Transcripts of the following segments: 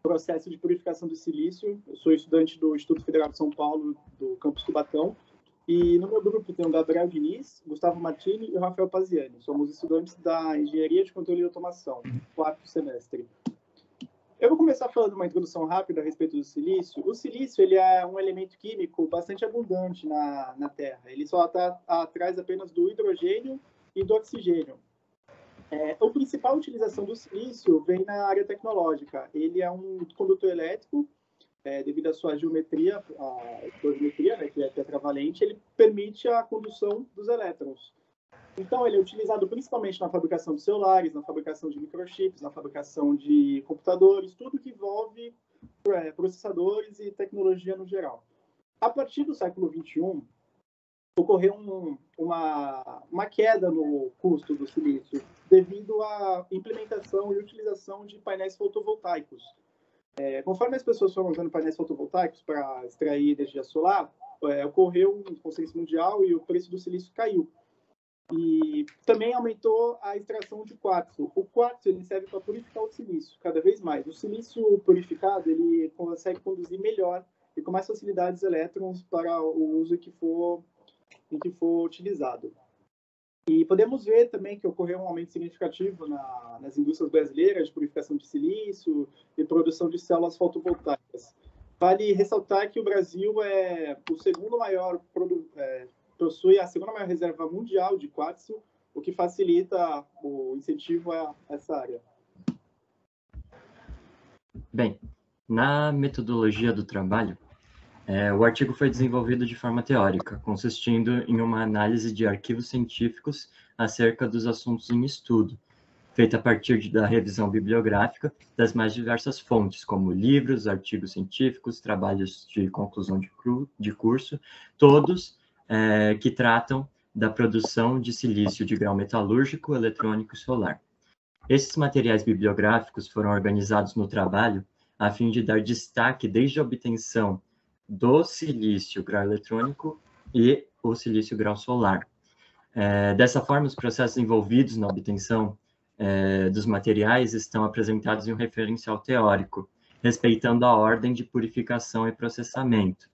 processo de purificação do silício. Eu sou estudante do Instituto Federal de São Paulo, do campus Cubatão, e no meu grupo tem o Gabriel Diniz, Gustavo Martini e o Rafael Paziani. Somos estudantes da Engenharia de Controle e Automação, quarto semestre. Eu vou começar falando uma introdução rápida a respeito do silício. O silício ele é um elemento químico bastante abundante na Terra. Ele só está atrás apenas do hidrogênio e do oxigênio. A principal utilização do silício vem na área tecnológica. Ele é um condutor elétrico, devido à sua geometria, né, que é tetravalente, ele permite a condução dos elétrons. Então, ele é utilizado principalmente na fabricação de celulares, na fabricação de microchips, na fabricação de computadores, tudo que envolve processadores e tecnologia no geral. A partir do século XXI, ocorreu uma queda no custo do silício devido à implementação e utilização de painéis fotovoltaicos. Conforme as pessoas foram usando painéis fotovoltaicos para extrair energia solar, ocorreu um consenso mundial e o preço do silício caiu. E também aumentou a extração de quartzo. O quartzo ele serve para purificar o silício cada vez mais. O silício purificado ele consegue conduzir melhor e com mais facilidade os elétrons para o uso em que for utilizado. E podemos ver também que ocorreu um aumento significativo nas indústrias brasileiras de purificação de silício e produção de células fotovoltaicas. Vale ressaltar que o Brasil é o segundo maior possui a segunda maior reserva mundial de quartzo, o que facilita o incentivo a essa área. Bem, na metodologia do trabalho, o artigo foi desenvolvido de forma teórica, consistindo em uma análise de arquivos científicos acerca dos assuntos em estudo, feita a partir da revisão bibliográfica das mais diversas fontes, como livros, artigos científicos, trabalhos de conclusão de curso, todos que tratam da produção de silício de grau metalúrgico, eletrônico e solar. Esses materiais bibliográficos foram organizados no trabalho a fim de dar destaque desde a obtenção do silício grau eletrônico e o silício grau solar. Dessa forma, os processos envolvidos na obtenção dos materiais estão apresentados em um referencial teórico, respeitando a ordem de purificação e processamento.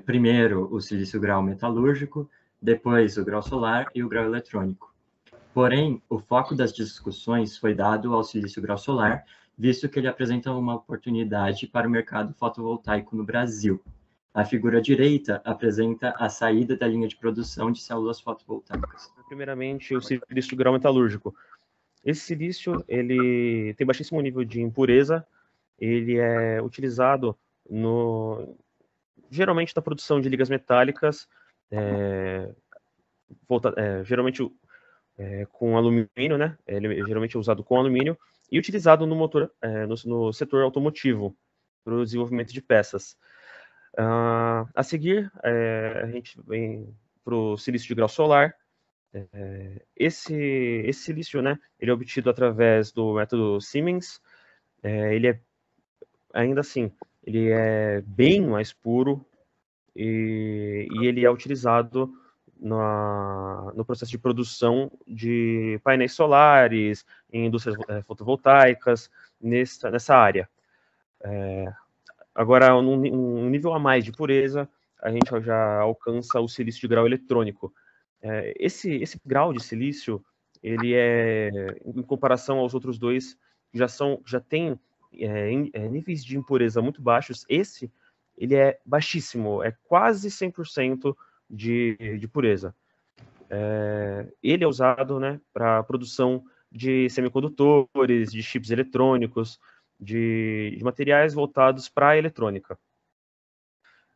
Primeiro o silício grau metalúrgico, depois o grau solar e o grau eletrônico. Porém, o foco das discussões foi dado ao silício grau solar, visto que ele apresenta uma oportunidade para o mercado fotovoltaico no Brasil. A figura direita apresenta a saída da linha de produção de células fotovoltaicas. Primeiramente, o silício grau metalúrgico. Esse silício ele tem baixíssimo nível de impureza, ele é utilizado geralmente na produção de ligas metálicas, geralmente com alumínio, né? Ele geralmente é usado com alumínio e utilizado no motor, no setor automotivo, para o desenvolvimento de peças. A seguir, a gente vem para o silício de grau solar. Esse silício, né? Ele é obtido através do método Siemens. Ele é, ainda assim, ele é bem mais puro e ele é utilizado no processo de produção de painéis solares, em indústrias fotovoltaicas, nessa área. Agora, um nível a mais de pureza, a gente já alcança o silício de grau eletrônico. Esse grau de silício, ele em comparação aos outros dois, já tem níveis de impureza muito baixos. Ele é baixíssimo, é quase 100% de pureza. Ele é usado, né, para a produção de semicondutores, de chips eletrônicos, de materiais voltados para a eletrônica.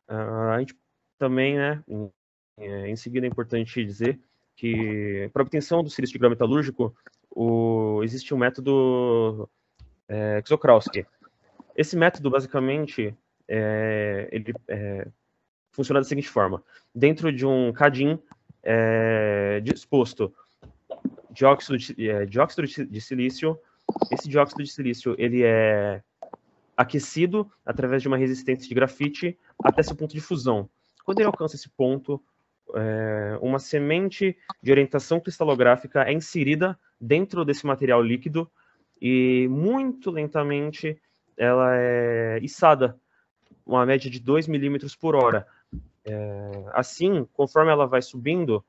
A gente também, né, em seguida é importante dizer que para a obtenção do silício de grau metalúrgico existe um método Czochralski. Esse método, basicamente, ele funciona da seguinte forma: dentro de um cadim disposto dióxido de silício. Esse dióxido de silício ele é aquecido através de uma resistência de grafite até seu ponto de fusão. Quando ele alcança esse ponto, uma semente de orientação cristalográfica é inserida dentro desse material líquido e muito lentamente ela é içada, uma média de 2 milímetros por hora. Assim, conforme ela vai subindo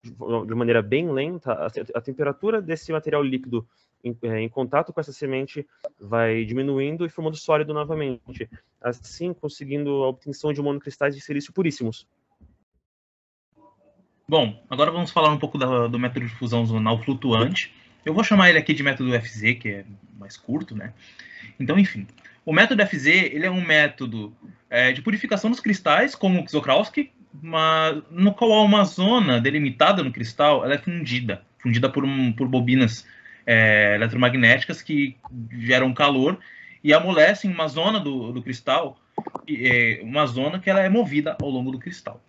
de maneira bem lenta, a temperatura desse material líquido em contato com essa semente vai diminuindo e formando sólido novamente, assim conseguindo a obtenção de monocristais de silício puríssimos. Bom, agora vamos falar um pouco do método de fusão zonal flutuante. Eu vou chamar ele aqui de método FZ, que é mais curto, né? Então, enfim, o método FZ ele é um método de purificação dos cristais, como o Czochralski, mas no qual uma zona delimitada no cristal ela é fundida por bobinas eletromagnéticas que geram calor e amolecem uma zona do cristal, uma zona que ela é movida ao longo do cristal.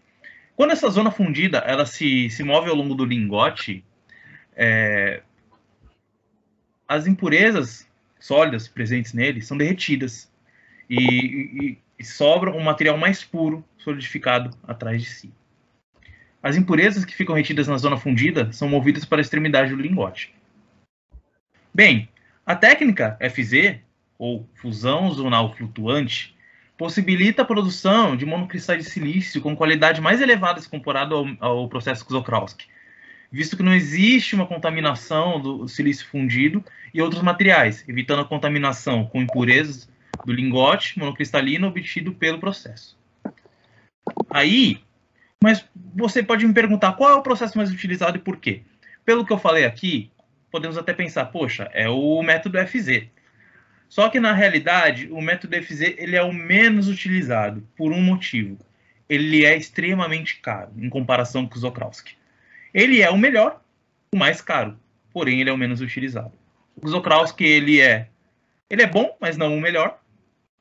Quando essa zona fundida ela se move ao longo do lingote, as impurezas sólidas presentes nele são derretidas e sobra um material mais puro solidificado atrás de si. As impurezas que ficam retidas na zona fundida são movidas para a extremidade do lingote. Bem, a técnica FZ, ou fusão zonal flutuante, possibilita a produção de monocristais de silício com qualidade mais elevada se comparado ao processo Czochralski, visto que não existe uma contaminação do silício fundido e outros materiais, evitando a contaminação com impurezas do lingote monocristalino obtido pelo processo. Mas você pode me perguntar qual é o processo mais utilizado e por quê? Pelo que eu falei aqui, podemos até pensar, poxa, é o método FZ. Só que, na realidade, o método FZ ele é o menos utilizado, por um motivo. Ele é extremamente caro, em comparação com o Czochralski. Ele é o melhor, o mais caro, porém ele é o menos utilizado. O Czochralski ele é bom, mas não o melhor.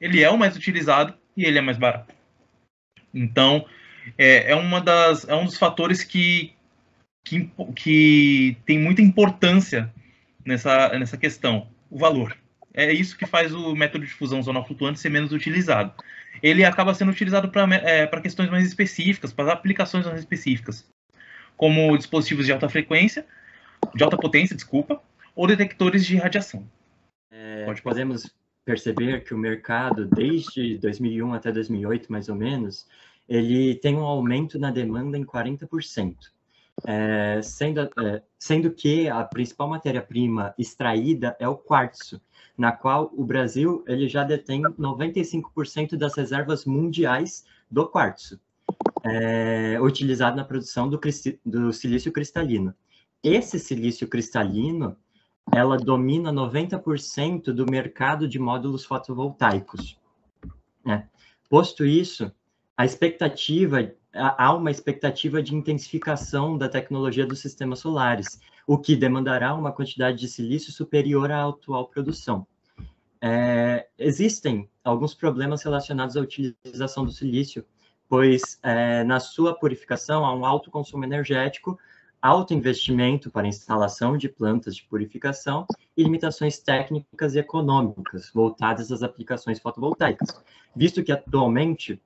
Ele é o mais utilizado e ele é mais barato. Então, é um dos fatores que tem muita importância nessa questão, o valor. É isso que faz o método de fusão zonal flutuante ser menos utilizado. Ele acaba sendo utilizado para questões mais específicas, para aplicações mais específicas, como dispositivos de alta potência, ou detectores de radiação. Podemos perceber que o mercado, desde 2001 até 2008, mais ou menos, ele tem um aumento na demanda em 40%. Sendo que a principal matéria-prima extraída é o quartzo, na qual o Brasil ele já detém 95% das reservas mundiais do quartzo, utilizado na produção do silício cristalino. Esse silício cristalino, ela domina 90% do mercado de módulos fotovoltaicos. Posto isso, há uma expectativa de intensificação da tecnologia dos sistemas solares, o que demandará uma quantidade de silício superior à atual produção. Existem alguns problemas relacionados à utilização do silício, pois na sua purificação há um alto consumo energético, alto investimento para instalação de plantas de purificação e limitações técnicas e econômicas voltadas às aplicações fotovoltaicas, visto que atualmente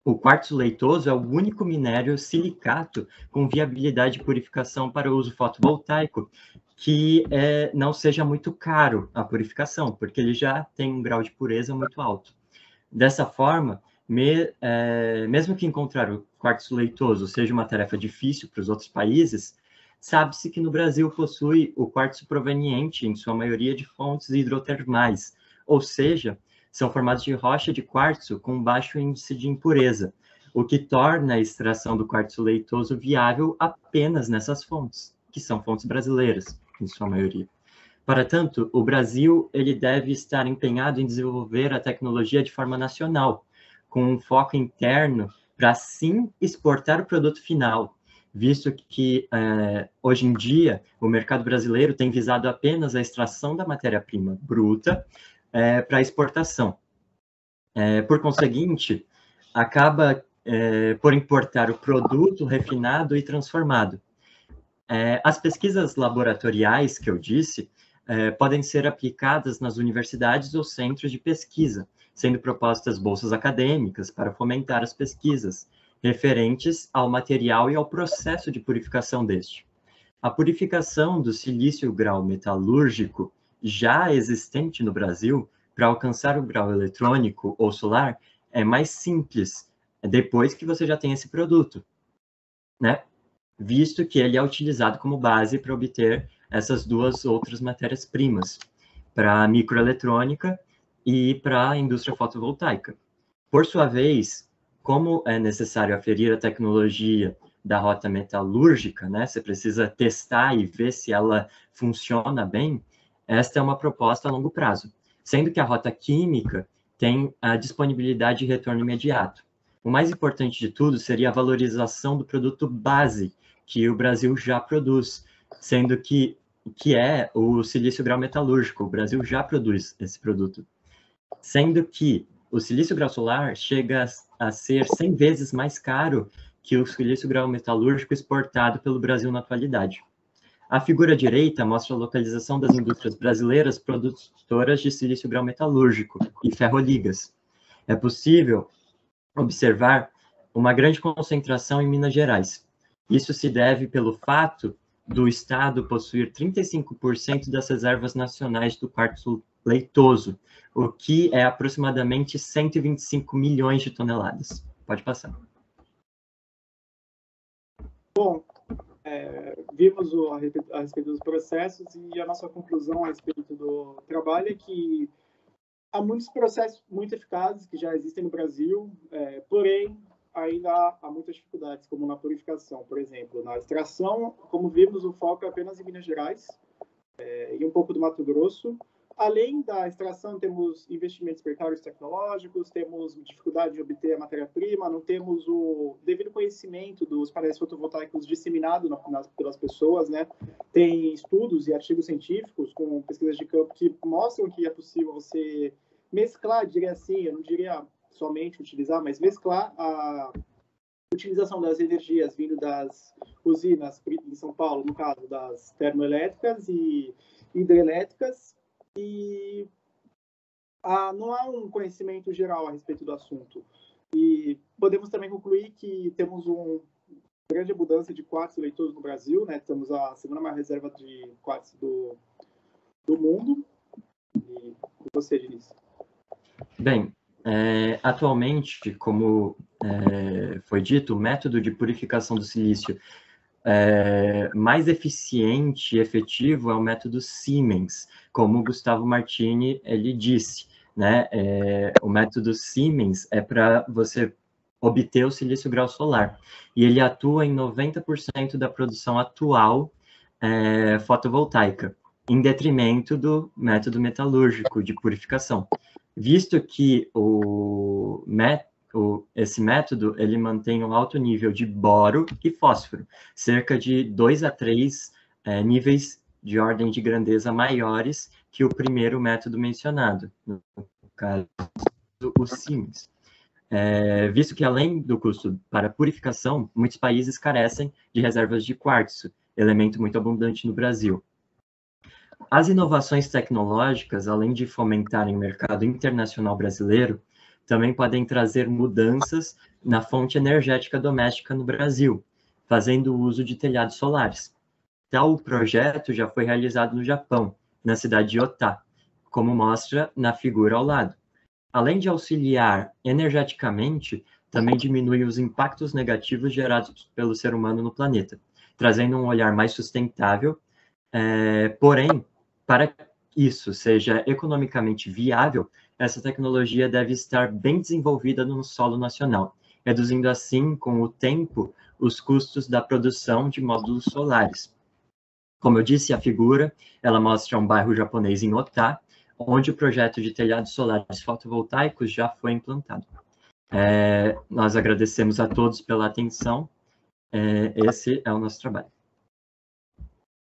o quartzo leitoso é o único minério silicato com viabilidade de purificação para uso fotovoltaico que não seja muito caro a purificação, porque ele já tem um grau de pureza muito alto. Dessa forma, mesmo que encontrar o quartzo leitoso seja uma tarefa difícil para os outros países, sabe-se que no Brasil possui o quartzo proveniente, em sua maioria, de fontes hidrotermais, ou seja, são formados de rocha de quartzo com baixo índice de impureza, o que torna a extração do quartzo leitoso viável apenas nessas fontes, que são fontes brasileiras, em sua maioria. Para tanto, o Brasil ele deve estar empenhado em desenvolver a tecnologia de forma nacional, com um foco interno para, sim, exportar o produto final, visto que, hoje em dia, o mercado brasileiro tem visado apenas a extração da matéria-prima bruta para exportação. Por conseguinte, acaba por importar o produto refinado e transformado. As pesquisas laboratoriais que eu disse podem ser aplicadas nas universidades ou centros de pesquisa, sendo propostas bolsas acadêmicas para fomentar as pesquisas referentes ao material e ao processo de purificação deste. A purificação do silício grau metalúrgico já existente no Brasil para alcançar o grau eletrônico ou solar é mais simples, depois que você já tem esse produto, né? Visto que ele é utilizado como base para obter essas duas outras matérias-primas, para a microeletrônica e para a indústria fotovoltaica. Por sua vez, como é necessário aferir a tecnologia da rota metalúrgica, né? Você precisa testar e ver se ela funciona bem. Esta é uma proposta a longo prazo, sendo que a rota química tem a disponibilidade de retorno imediato. O mais importante de tudo seria a valorização do produto base que o Brasil já produz, sendo que é o silício grau metalúrgico. O Brasil já produz esse produto, sendo que o silício grau solar chega a ser 100 vezes mais caro que o silício grau metalúrgico exportado pelo Brasil na atualidade. A figura direita mostra a localização das indústrias brasileiras produtoras de silício grau metalúrgico e ferroligas. É possível observar uma grande concentração em Minas Gerais. Isso se deve pelo fato do Estado possuir 35% das reservas nacionais do quartzo leitoso, o que é aproximadamente 125 milhões de toneladas. Pode passar. Bom, vimos a respeito dos processos e a nossa conclusão a respeito do trabalho é que há muitos processos muito eficazes que já existem no Brasil, porém, ainda há muitas dificuldades, como na purificação, por exemplo. Na extração, como vimos, o foco é apenas em Minas Gerais e um pouco do Mato Grosso. Além da extração, temos investimentos precários tecnológicos, temos dificuldade de obter a matéria-prima, não temos o devido conhecimento dos painéis fotovoltaicos disseminado pelas pessoas, né? Tem estudos e artigos científicos com pesquisas de campo que mostram que é possível você mesclar, diria assim, eu não diria somente utilizar, mas mesclar a utilização das energias vindo das usinas em São Paulo, no caso das termoelétricas e hidrelétricas, e não há um conhecimento geral a respeito do assunto. E podemos também concluir que temos uma grande abundância de quartzo leitoso no Brasil, né? Temos a segunda maior reserva de quartzo do mundo. E você, Diniz? Bem, atualmente, como foi dito, o método de purificação do silício mais eficiente e efetivo é o método Siemens, como o Gustavo Martini ele disse, né? O método Siemens é para você obter o silício grau solar, e ele atua em 90% da produção atual fotovoltaica, em detrimento do método metalúrgico de purificação, visto que esse método ele mantém um alto nível de boro e fósforo, cerca de 2 a 3 níveis de ordem de grandeza maiores que o primeiro método mencionado, no caso, o Siemens. Visto que, além do custo para purificação, muitos países carecem de reservas de quartzo, elemento muito abundante no Brasil. As inovações tecnológicas, além de fomentarem o mercado internacional brasileiro, também podem trazer mudanças na fonte energética doméstica no Brasil, fazendo uso de telhados solares. Tal projeto já foi realizado no Japão, na cidade de Ota, como mostra na figura ao lado. Além de auxiliar energeticamente, também diminui os impactos negativos gerados pelo ser humano no planeta, trazendo um olhar mais sustentável. Porém, para que isso seja economicamente viável, essa tecnologia deve estar bem desenvolvida no solo nacional, reduzindo assim, com o tempo, os custos da produção de módulos solares. Como eu disse, a figura, ela mostra um bairro japonês em Ota, onde o projeto de telhados solares fotovoltaicos já foi implantado. Nós agradecemos a todos pela atenção. Esse é o nosso trabalho.